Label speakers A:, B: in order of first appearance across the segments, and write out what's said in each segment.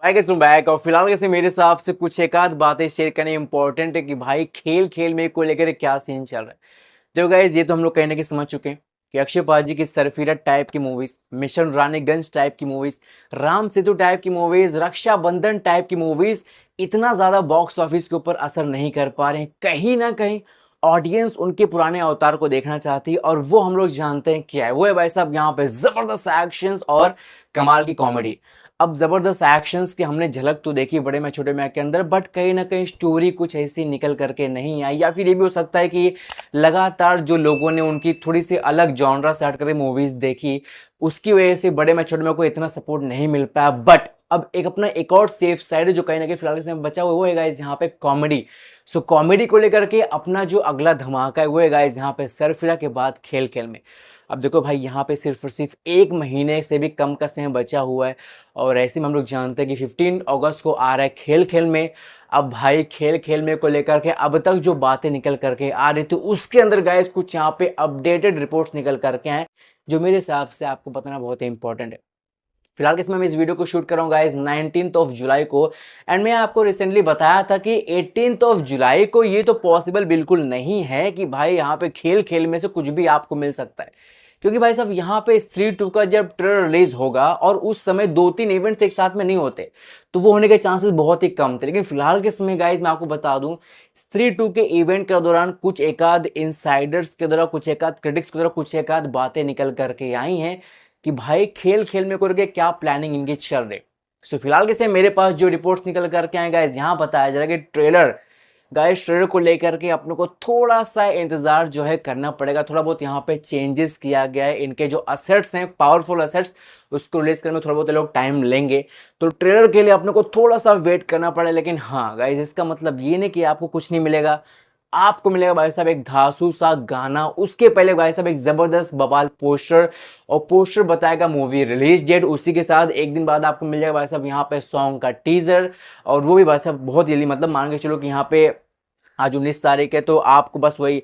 A: I guess तुम back और फिलहाल कैसे मेरे हिसाब से कुछ एक आध बातें शेयर करनी इंपॉर्टेंट है कि भाई खेल खेल में को लेकर क्या सीन चल रहा है। तो गाइज ये तो हम लोग कहीं ना कहीं समझ चुके हैं कि अक्षय पाजी की सरफिरा टाइप की मूवीज, मिशन रानीगंज टाइप की मूवीज, राम सेतु टाइप की मूवीज, रक्षाबंधन टाइप की मूवीज इतना ज्यादा बॉक्स ऑफिस के ऊपर असर नहीं कर पा रहे हैं। कहीं ना कहीं ऑडियंस उनके पुराने अवतार को देखना चाहती है और वो हम लोग जानते हैं क्या है। वो है भाई साहब यहाँ पे जबरदस्त एक्शंस और कमाल की कॉमेडी। अब जबरदस्त एक्शंस की हमने झलक तो देखी बड़े मैं छोटे मैं के अंदर, बट कहीं ना कहीं स्टोरी कुछ ऐसी निकल करके नहीं आई, या फिर ये भी हो सकता है कि लगातार जो लोगों ने उनकी थोड़ी सी अलग जॉनरा से हट कर मूवीज देखी उसकी वजह से बड़े मैं छोटे में को इतना सपोर्ट नहीं मिल पाया। बट अब एक अपना एक और सेफ साइड जो कहीं ना कहीं फिलहाल से बचा हुआ वो है गाइस यहाँ पे कॉमेडी। सो कॉमेडी को लेकर के अपना जो अगला धमाका है वो है गाइस यहाँ पे सरफिरा के बाद खेल खेल में। अब देखो भाई यहाँ पे सिर्फ और सिर्फ एक महीने से भी कम का समय बचा हुआ है और ऐसे में हम लोग जानते हैं कि 15 अगस्त को आ रहा है खेल खेल में। अब भाई खेल खेल में को लेकर के अब तक जो बातें निकल करके आ रही थी उसके अंदर गाइस कुछ यहाँ पे अपडेटेड रिपोर्ट्स निकल करके आए जो मेरे हिसाब से आपको बताना बहुत ही इंपॉर्टेंट है। फिलहाल किस मैं इस वीडियो को शूट कर रहा हूँ गाइस 19th ऑफ जुलाई को, एंड मैं आपको रिसेंटली बताया था कि 18th ऑफ जुलाई को ये तो पॉसिबल बिल्कुल नहीं है कि भाई यहाँ पे खेल खेल में से कुछ भी आपको मिल सकता है, क्योंकि भाई साहब यहाँ पे स्त्री 2 का जब ट्रेलर रिलीज होगा और उस समय 2-3 इवेंट्स एक साथ में नहीं होते तो वो होने के चांसेस बहुत ही कम थे। लेकिन फिलहाल के समय गाइज मैं आपको बता दूं स्त्री 2 के इवेंट के दौरान कुछ एकाध इनसाइडर्स के द्वारा, कुछ एकाध क्रिटिक्स के द्वारा कुछ एकाध बातें निकल करके आई हैं कि भाई खेल खेल में करके क्या प्लानिंग इनकी चल रही। सो फिलहाल के समय मेरे पास जो रिपोर्ट्स निकल करके आए गाइज यहाँ बताया जा रहा है कि ट्रेलर को लेकर के अपने को थोड़ा सा इंतजार जो है करना पड़ेगा। थोड़ा बहुत यहाँ पे चेंजेस किया गया है, इनके जो असेट्स हैं पावरफुल असेट्स उसको रिलीज करने में थोड़ा बहुत लोग टाइम लेंगे, तो ट्रेलर के लिए अपने को थोड़ा सा वेट करना पड़ेगा। लेकिन हाँ गाइज इसका मतलब ये नहीं कि आपको कुछ नहीं मिलेगा, आपको मिलेगा भाई साहब एक धांसू सा गाना, उसके पहले भाई साहब एक जबरदस्त बवाल पोस्टर, और पोस्टर बताएगा मूवी रिलीज डेट, उसी के साथ एक दिन बाद आपको मिल जाएगा भाई साहब यहाँ पे सॉन्ग का टीजर। और वो भी भाई साहब बहुत जल्दी, मतलब मान के चलो कि यहाँ पे आज 19 तारीख है तो आपको बस वही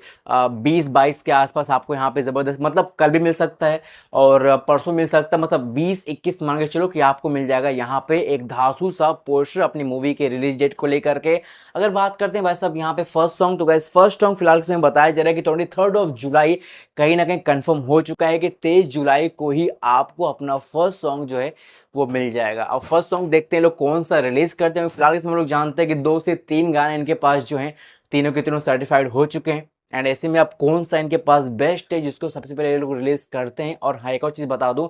A: 20-22 के आसपास आपको यहाँ पे जबरदस्त, मतलब कल भी मिल सकता है और परसों मिल सकता है, मतलब 20-21 मान के चलो कि आपको मिल जाएगा यहाँ पे एक धांसू सा पोस्टर अपनी मूवी के रिलीज डेट को लेकर के। अगर बात करते हैं भाई साहब यहाँ पे फर्स्ट सॉन्ग, तो गाइस फर्स्ट सॉन्ग फिलहाल से बताया जा रहा है कि 23 ऑफ जुलाई कहीं ना कहीं कंफर्म हो चुका है कि 23 जुलाई को ही आपको अपना फर्स्ट सॉन्ग जो है वो मिल जाएगा। अब फर्स्ट सॉन्ग देखते हैं लोग कौन सा रिलीज करते हैं। फिलहाल इसमें लोग जानते हैं कि 2 से 3 गाने इनके पास जो हैं तीनों के तीनों सर्टिफाइड हो चुके हैं, एंड ऐसे में अब कौन सा इनके पास बेस्ट है जिसको सबसे पहले ये लोग रिलीज करते हैं। और हाँ एक और चीज बता दूं,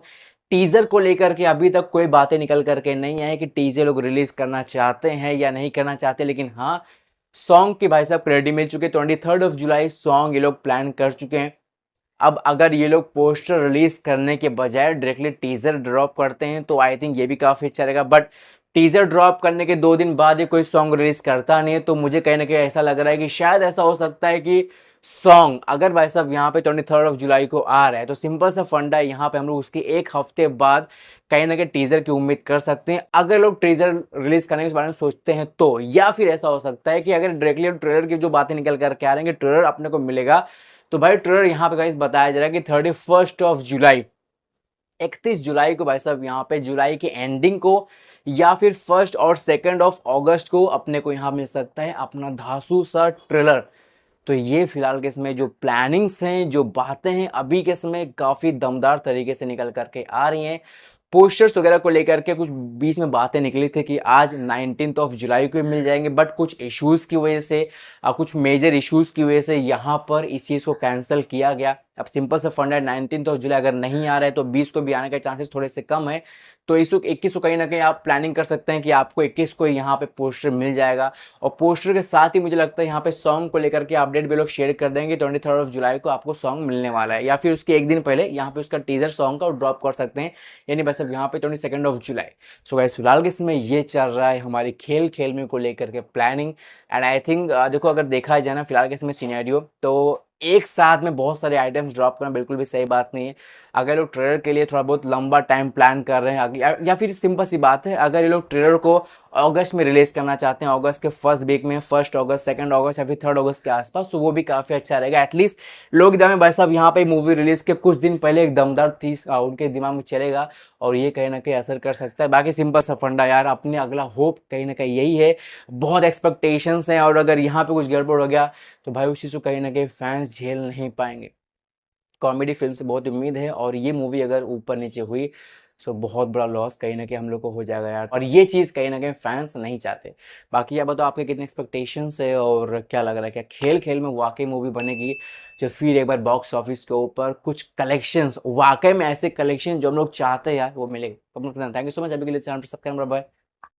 A: टीजर को लेकर के अभी तक कोई बातें निकल करके नहीं आई कि टीजर लोग रिलीज करना चाहते हैं या नहीं करना चाहते, लेकिन हाँ सॉन्ग की भाई साहब क्रेडिट मिल चुके हैं। 23 ऑफ जुलाई सॉन्ग ये लोग प्लान कर चुके हैं। अब अगर ये लोग पोस्टर रिलीज करने के बजाय डायरेक्टली टीजर ड्रॉप करते हैं तो आई थिंक ये भी काफी अच्छा रहेगा, बट टीजर ड्रॉप करने के 2 दिन बाद ये कोई सॉन्ग रिलीज करता नहीं है तो मुझे कहीं ना कहीं ऐसा लग रहा है कि शायद ऐसा हो सकता है कि सॉन्ग अगर भाई साहब यहाँ पे 23 ऑफ जुलाई को आ रहा है तो सिंपल सा फंडा है यहाँ पे हम लोग उसके एक हफ्ते बाद कहीं ना कहीं टीजर की उम्मीद कर सकते हैं अगर लोग टीजर रिलीज करने के बारे में सोचते हैं तो। या फिर ऐसा हो सकता है कि अगर डायरेक्टली ट्रेलर की जो बातें निकल करके आ रहे हैं ट्रेलर अपने को मिलेगा तो भाई ट्रेलर यहाँ पे गाइस बताया जा रहा है कि 31 ऑफ जुलाई 31 जुलाई को भाई साहब यहाँ पे जुलाई की एंडिंग को या फिर 1 और 2 ऑफ अगस्त को अपने को यहाँ मिल सकता है अपना धांसू सा ट्रेलर। तो ये फिलहाल के समय जो प्लानिंग्स हैं, जो बातें हैं अभी के समय काफी दमदार तरीके से निकल करके आ रही हैं। पोस्टर्स वगैरह को लेकर के कुछ बीच में बातें निकली थी कि आज 19 ऑफ जुलाई को मिल जाएंगे, बट कुछ इश्यूज की वजह से कुछ मेजर इश्यूज की वजह से यहाँ पर इस चीज़ को कैंसिल किया गया। अब सिंपल से फंड है 19 ऑफ जुलाई अगर नहीं आ रहा है तो 20 को भी आने के चांसेस थोड़े से कम है, तो 21 को कहीं ना कहीं आप प्लानिंग कर सकते हैं कि आपको 21 को यहाँ पे पोस्टर मिल जाएगा। और पोस्टर के साथ ही मुझे लगता है यहाँ पे सॉन्ग को लेकर के अपडेट भी लोग शेयर कर देंगे 23 ऑफ जुलाई को आपको सॉन्ग मिलने वाला है, या फिर उसके एक दिन पहले यहाँ पे उसका टीजर सॉन्ग का ड्रॉप कर सकते हैं, यानी बस अब यहाँ पे 22 ऑफ जुलाई। सो गाइस फिलहाल के समय ये चल रहा है हमारी खेल खेल में को लेकर के प्लानिंग, एंड आई थिंक देखो अगर देखा जाए ना फिलहाल के समय सिनेरियो तो एक साथ में बहुत सारे आइटम्स ड्रॉप करना बिल्कुल भी सही बात नहीं है। अगर लोग ट्रेलर के लिए थोड़ा बहुत लंबा टाइम प्लान कर रहे हैं या फिर सिंपल सी बात है अगर ये लोग ट्रेलर को अगस्त में रिलीज करना चाहते हैं, अगस्त के फर्स्ट वीक में, 1 अगस्त, 2 अगस्त या फिर 3 अगस्त के आसपास, तो वो भी काफी अच्छा रहेगा। एटलीस्ट लोग दिमाग में भाई साहब यहाँ पे मूवी रिलीज के कुछ दिन पहले एक दमदार चीज उनके दिमाग में चलेगा और ये कहीं ना कहीं असर कर सकता है। बाकी सिंपल सा फंडा यार, अपने अगला होप कहीं ना कहीं यही है, बहुत एक्सपेक्टेशंस हैं और अगर यहाँ पे कुछ गड़बड़ हो गया तो भाई उस चीज़ को कहीं ना कहीं फैंस झेल नहीं पाएंगे। कॉमेडी फिल्म से बहुत उम्मीद है और ये मूवी अगर ऊपर नीचे हुई तो बहुत बड़ा लॉस कहीं ना कहीं हम लोग को हो जाएगा यार, और ये चीज़ कहीं ना कहीं फैंस नहीं चाहते। बाकी ये बताओ आपके कितने एक्सपेक्टेशंस है और क्या लग रहा है, क्या खेल खेल में वाकई मूवी बनेगी जो फिर एक बार बॉक्स ऑफिस के ऊपर कुछ कलेक्शंस, वाकई में ऐसे कलेक्शन जो हम लोग चाहते हैं यार वो मिलेगा। थैंक यू सो मच, अभी के लिए चैनल पर सब्सक्राइब, बाय।